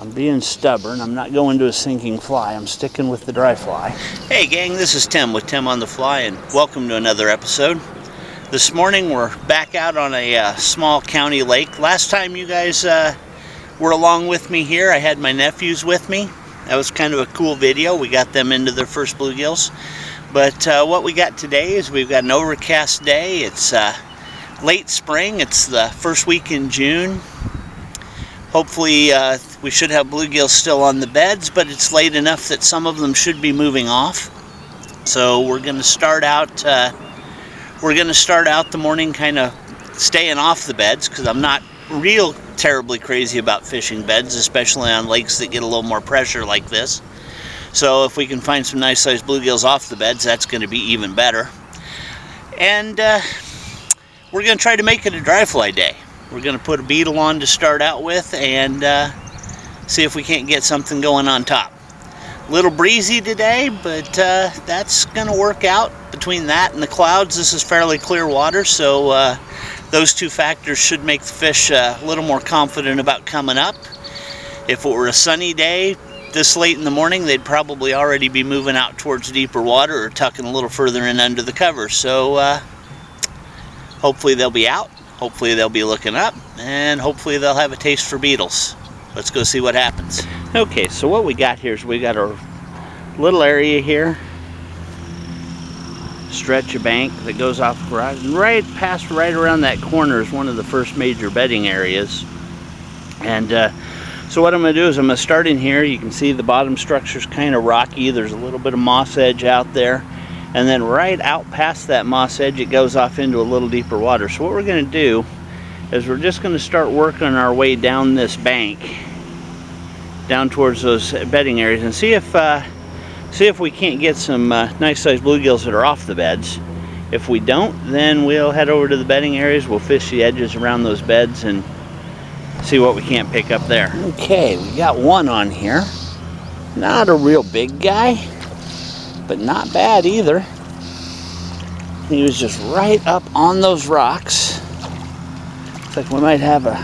I'm being stubborn. I'm not going to a sinking fly. I'm sticking with the dry fly. Hey gang, this is Tim with Tim on the Fly, and welcome to another episode. This morning we're back out on a small county lake. Last time you guys were along with me here, I had my nephews with me. That was kind of a cool video. We got them into their first bluegills. But what we got today is we've got an overcast day. It's late spring. It's the first week in June. Hopefully we should have bluegills still on the beds, but it's late enough that some of them should be moving off. So we're going to start out the morning kind of staying off the beds, because I'm not real terribly crazy about fishing beds, especially on lakes that get a little more pressure like this. So if we can find some nice sized bluegills off the beds, that's going to be even better. And we're going to try to make it a dry fly day. We're going to put a Beetle on to start out with and see if we can't get something going on top. A little breezy today, but that's going to work out. Between that and the clouds, this is fairly clear water, so those two factors should make the fish a little more confident about coming up. If it were a sunny day this late in the morning, they'd probably already be moving out towards deeper water or tucking a little further in under the cover. So hopefully they'll be out. Hopefully they'll be looking up, and hopefully they'll have a taste for beetles. Let's go see what happens. Okay, so what we got here is we got a little area here, stretch of bank that goes off the horizon. Right around that corner is one of the first major bedding areas. And so what I'm going to do is I'm going to start in here. You can see the bottom structure's kind of rocky. There's a little bit of moss edge out there. And then right out past that moss edge, it goes off into a little deeper water. So what we're going to do is we're just going to start working our way down this bank, down towards those bedding areas, and see if we can't get some nice sized bluegills that are off the beds. If we don't, then we'll head over to the bedding areas. We'll fish the edges around those beds and see what we can't pick up there. Okay, we got one on here. Not a real big guy, but not bad either. He was just right up on those rocks. Looks like we might have a,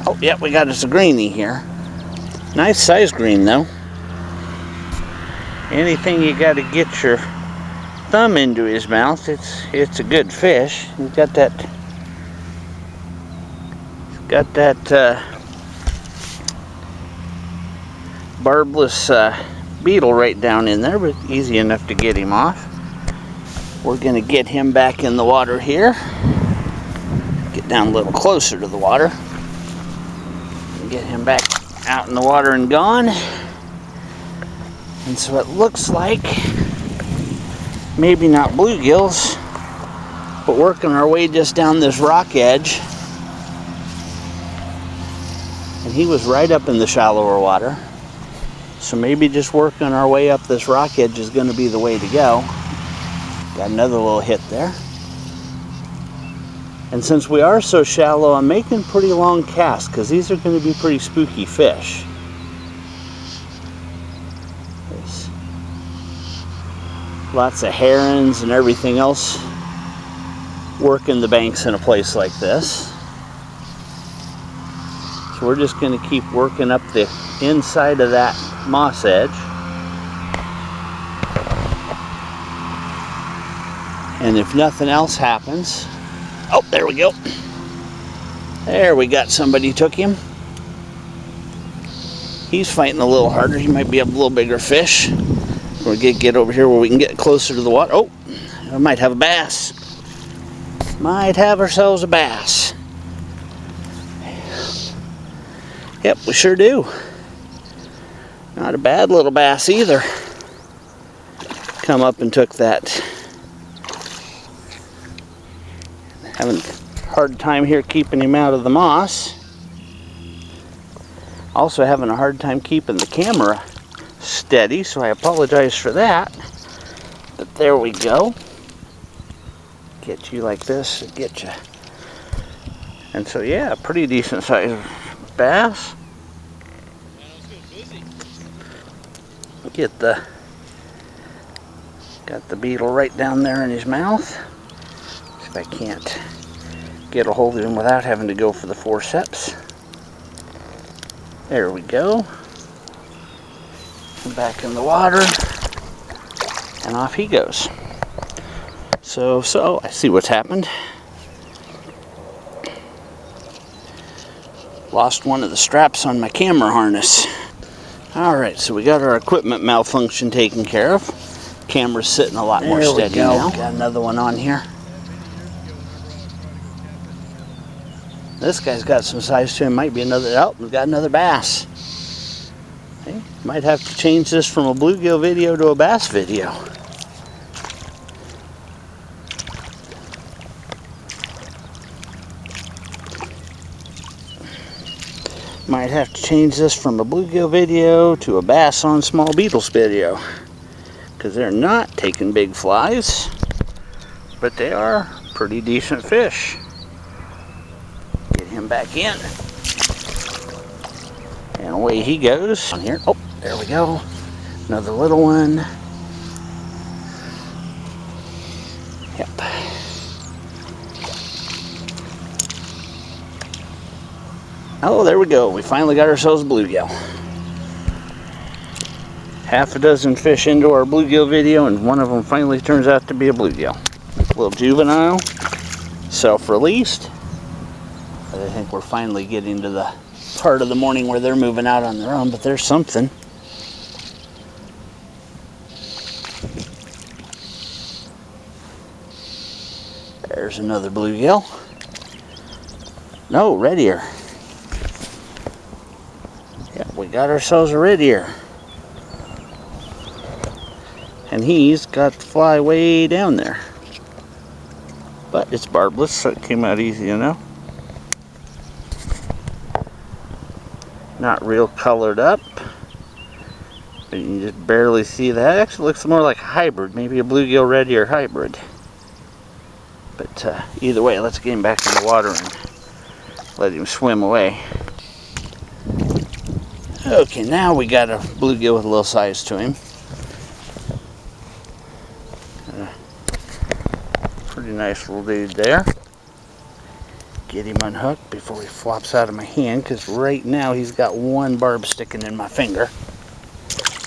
oh yeah, we got us a greenie here. Nice size green though. Anything you got to get your thumb into his mouth, it's a good fish. He's got that barbless beetle right down in there, but easy enough to get him off. We're going to get him back in the water here. Get down a little closer to the water. Get him back out in the water and gone. And so it looks like maybe not bluegills, but working our way just down this rock edge. And he was right up in the shallower water. So maybe just working our way up this rock edge is going to be the way to go. Got another little hit there. And since we are so shallow, I'm making pretty long casts because these are going to be pretty spooky fish. There's lots of herons and everything else working the banks in a place like this. So we're just going to keep working up the inside of that moss edge. And if nothing else happens, oh, there we go. There, we got somebody took him. He's fighting a little harder. He might be a little bigger fish. We'll get over here where we can get closer to the water. Oh, I might have a bass. Might have ourselves a bass. Yep, we sure do. Not a bad little bass either. Come up and took that. Having a hard time here keeping him out of the moss. Also having a hard time keeping the camera steady, so I apologize for that. But there we go. Get you like this, get you. And so yeah, pretty decent sized bass. Got the beetle right down there in his mouth. See if I can't get a hold of him without having to go for the forceps. There we go. back in the water, and off he goes. So I see what's happened. Lost one of the straps on my camera harness. Alright, so we got our equipment malfunction taken care of. Camera's sitting a lot more steady now. Got another one on here. This guy's got some size to him. Might be another. Oh, we've got another bass. Hey, might have to change this from a bluegill video to a bass video. Might have to change this from a bluegill video to a bass on small beetles video, because they're not taking big flies, but they are pretty decent fish. Get him back in, and away he goes. On here, oh, there we go. Another little one. Yep. Oh, there we go. We finally got ourselves a bluegill. Half a dozen fish into our bluegill video, and one of them finally turns out to be a bluegill. A little juvenile, self-released. I think we're finally getting to the part of the morning where they're moving out on their own, but there's something. There's another bluegill. No, red ear. We got ourselves a red ear, and he's got the fly way down there, but it's barbless, so it came out easy, you know. Not real colored up, but you can just barely see that. It actually looks more like a hybrid, maybe a bluegill red ear hybrid. But either way, let's get him back in the water and let him swim away. Okay, now we got a bluegill with a little size to him. Pretty nice little dude there. Get him unhooked before he flops out of my hand, because right now he's got one barb sticking in my finger.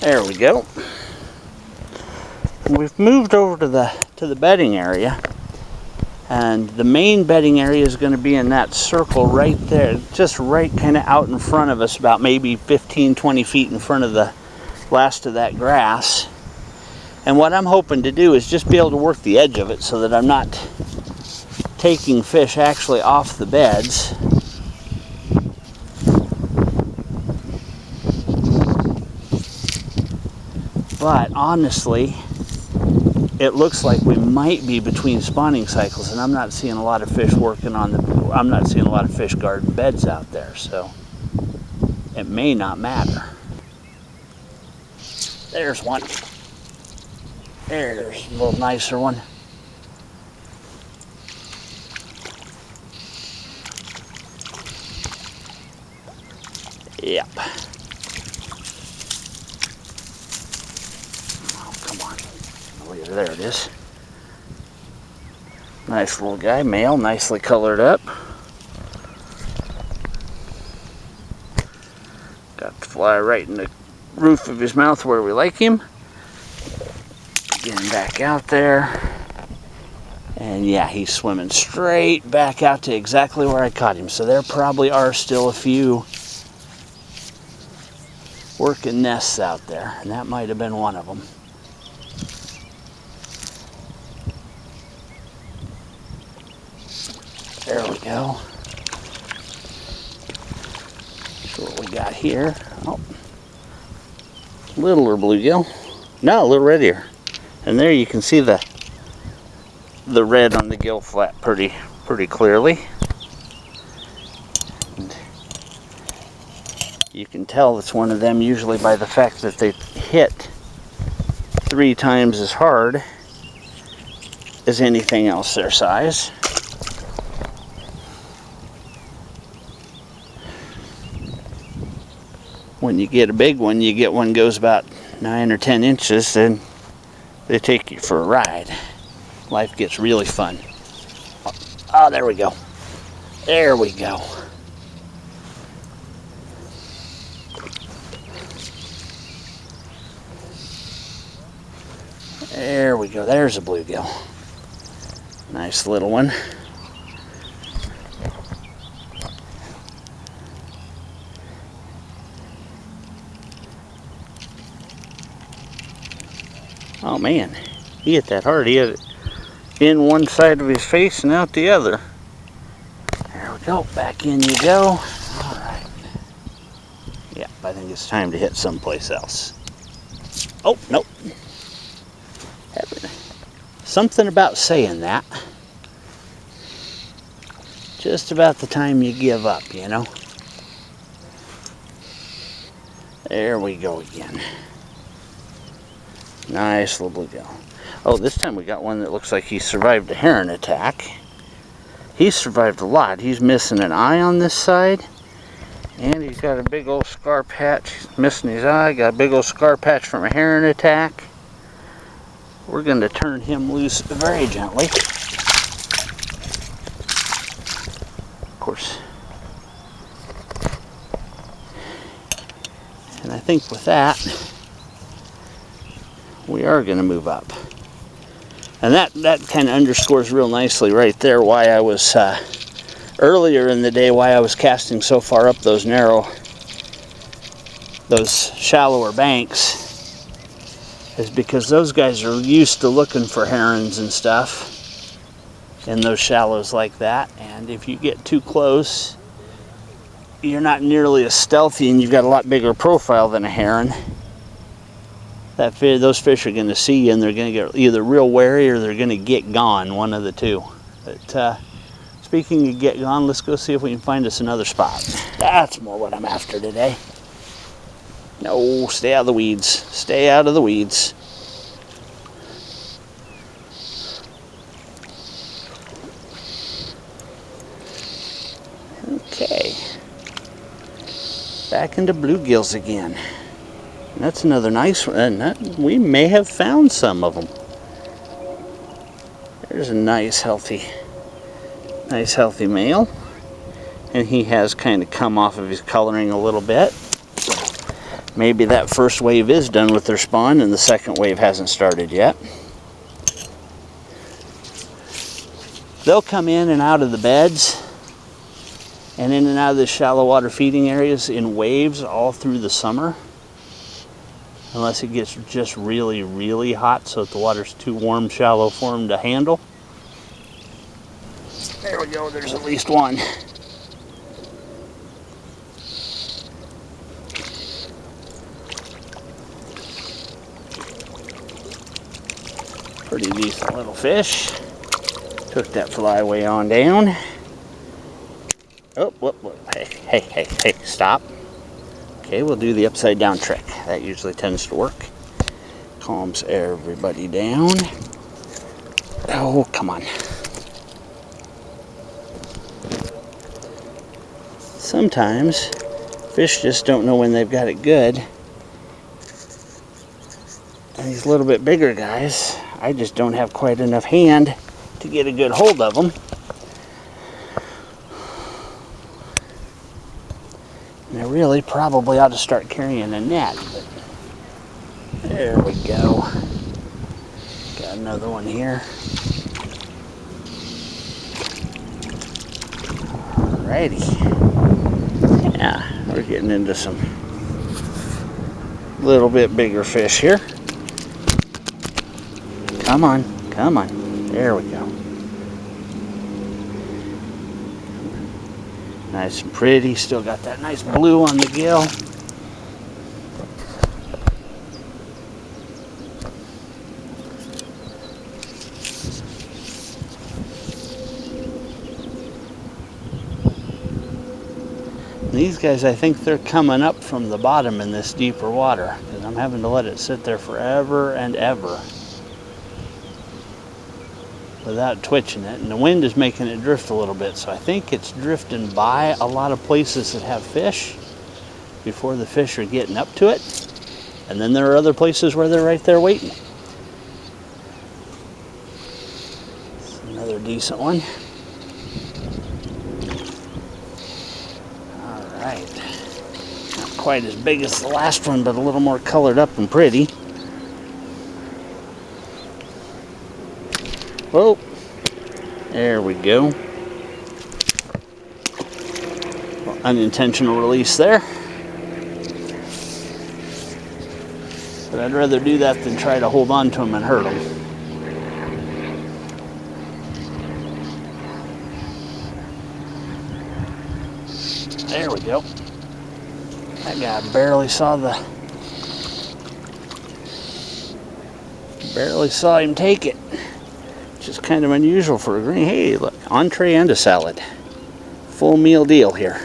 There we go. We've moved over to the bedding area. And the main bedding area is going to be in that circle right there, just right kind of out in front of us, about maybe 15-20 feet in front of the last of that grass. And what I'm hoping to do is just be able to work the edge of it so that I'm not taking fish actually off the beds. But honestly, it looks like we might be between spawning cycles, and I'm not seeing a lot of fish working on I'm not seeing a lot of fish guarding beds out there, so it may not matter. There's one. There's a little nicer one. Yep. There it is. Nice little guy, male, nicely colored up. Got the fly right in the roof of his mouth where we like him. Get him back out there. And yeah, he's swimming straight back out to exactly where I caught him. So there probably are still a few working nests out there, and that might have been one of them. There we go. So what we got here? Oh, littler bluegill. No, a little red ear. And there you can see the red on the gill flap pretty clearly. And you can tell it's one of them usually by the fact that they hit 3 times as hard as anything else their size. When you get a big one, you get one goes about 9 or 10 inches, then they take you for a ride. Life gets really fun. Oh, there we go. There we go. There we go. There's a bluegill. Nice little one. Oh man, he hit that hard. He hit it in one side of his face and out the other. There we go. Back in you go. All right. Yeah, I think it's time to hit someplace else. Oh, nope. Something about saying that. Just about the time you give up, you know. There we go again. Nice little bluegill. Oh, this time we got one that looks like he survived a heron attack. He's survived a lot. He's missing an eye on this side. And he's got a big old scar patch. He's missing his eye. Got a big old scar patch from a heron attack. We're going to turn him loose very gently. Of course. And I think with that, we are going to move up. And that kind of underscores real nicely right there why I was, earlier in the day, why I was casting so far up those shallower banks, is because those guys are used to looking for herons and stuff in those shallows like that. And if you get too close, you're not nearly as stealthy and you've got a lot bigger profile than a heron. Those fish are going to see you and they're going to get either real wary or they're going to get gone, one of the two. But speaking of get gone, let's go see if we can find us another spot. That's more what I'm after today. No, stay out of the weeds. Stay out of the weeds. Okay. Back into bluegills again. That's another nice one. We may have found some of them. There's a nice healthy male. And he has kind of come off of his coloring a little bit. Maybe that first wave is done with their spawn and the second wave hasn't started yet. They'll come in and out of the beds and in and out of the shallow water feeding areas in waves all through the summer. Unless it gets just really, really hot so that the water's too warm, shallow for them to handle. There we go, there's at least one. Pretty decent little fish. Took that flyway on down. Oh, whoop, whoop. Hey, stop. Okay, we'll do the upside down trick. That usually tends to work. Calms everybody down. Oh, come on. Sometimes fish just don't know when they've got it good. And these little bit bigger guys, I just don't have quite enough hand to get a good hold of them. And I really probably ought to start carrying a net, but there we go. Got another one here. Alrighty. Yeah, we're getting into some little bit bigger fish here. Come on, come on. There we go. Nice and pretty. Still got that nice blue on the gill. These guys, I think they're coming up from the bottom in this deeper water, because I'm having to let it sit there forever and ever without twitching it, and the wind is making it drift a little bit, so I think it's drifting by a lot of places that have fish before the fish are getting up to it, and then there are other places where they're right there waiting. It's another decent one. Alright, not quite as big as the last one, but a little more colored up and pretty. Whoa, there we go. Unintentional release there. But I'd rather do that than try to hold on to them and hurt them. There we go. That guy barely saw him take it. Which is kind of unusual for a green. Hey, look, entree and a salad. Full meal deal here.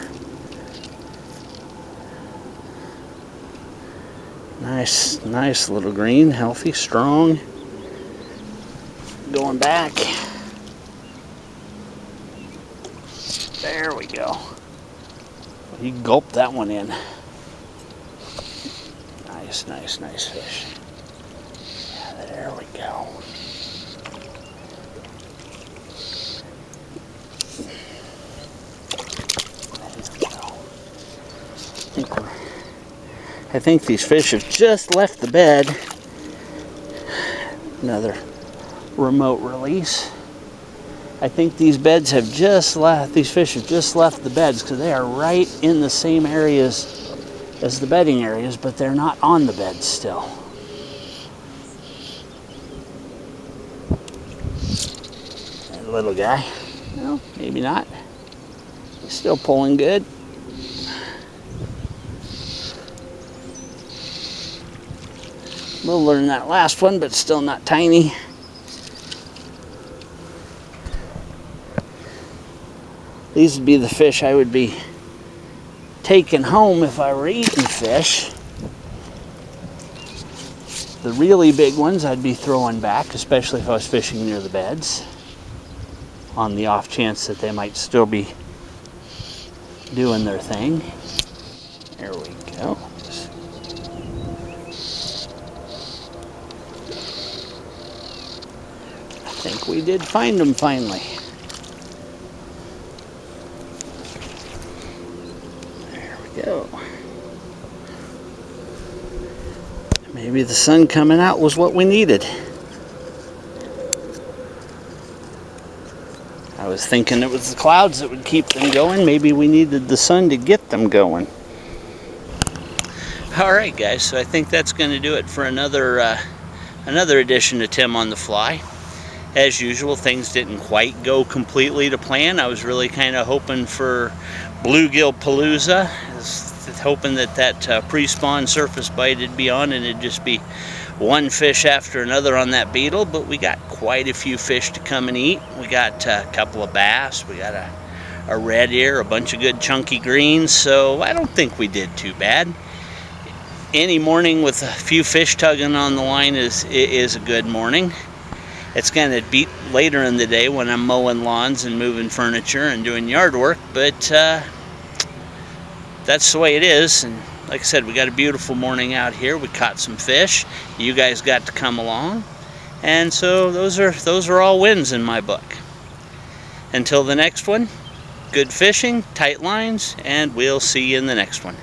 Nice little green, healthy, strong. Going back. There we go. He gulped that one in. Nice fish. Yeah, there we go. I think these fish have just left the bed. Another remote release. I think these fish have just left the beds because they are right in the same areas as the bedding areas, but they're not on the beds still. That little guy. No, maybe not. He's still pulling good. Littler than that last one, but still not tiny. These would be the fish I would be taking home if I were eating fish. The really big ones I'd be throwing back, especially if I was fishing near the beds, on the off chance that they might still be doing their thing. There we go. I think we did find them finally. There we go. Maybe the sun coming out was what we needed. I was thinking it was the clouds that would keep them going. Maybe we needed the sun to get them going. Alright guys, so I think that's going to do it for another edition of Tim on the Fly. As usual, things didn't quite go completely to plan. I was really kind of hoping for bluegill palooza. I was hoping that pre-spawn surface bite would be on and it'd just be one fish after another on that beetle, but we got quite a few fish to come and eat. We got a couple of bass, we got a red ear, a bunch of good chunky greens, so I don't think we did too bad. Any morning with a few fish tugging on the line is a good morning. It's going to beat later in the day when I'm mowing lawns and moving furniture and doing yard work, but that's the way it is. And like I said, we got a beautiful morning out here. We caught some fish. You guys got to come along, and so those are all wins in my book. Until the next one, good fishing, tight lines, and we'll see you in the next one.